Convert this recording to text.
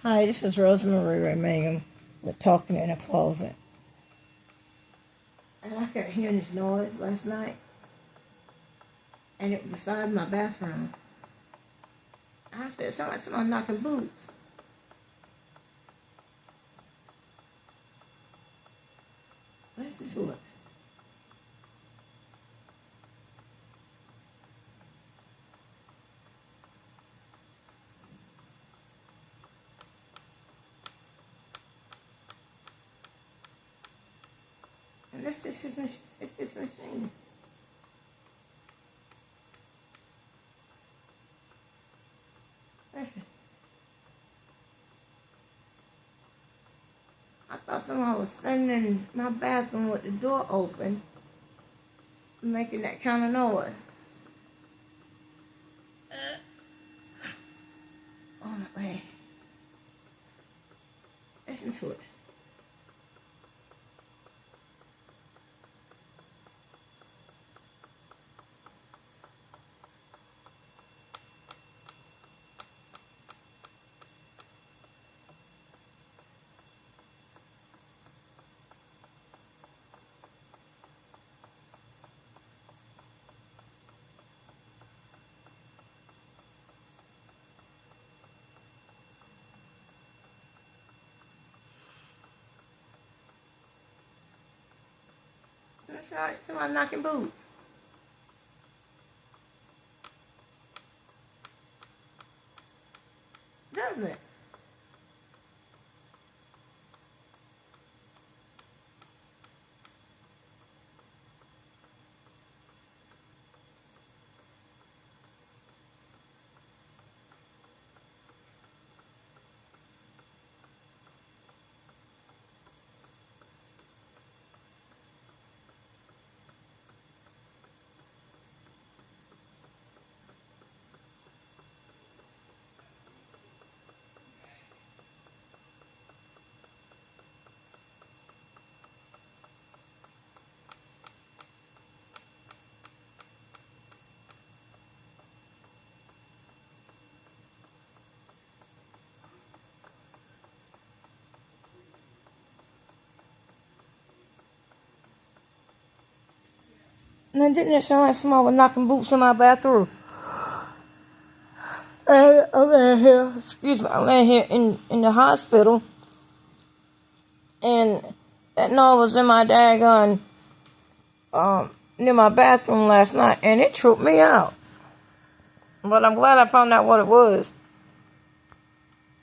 Hi, this is Rosemary Ray Mangum with Talking in a Closet. And I kept hearing this noise last night, and it was beside my bathroom. I said, it sounded like someone knocking boots. Listen to it. And it's this machine. Listen. I thought someone was standing in my bathroom with the door open, making that kind of noise. Oh my way. Listen to it. That's right, someone knocking boots. Doesn't it? And didn't it sound like someone was knocking boots in my bathroom? I'm laying here, I'm laying here in the hospital, and that noise was in my daggone, near my bathroom last night, and it tripped me out. But I'm glad I found out what it was.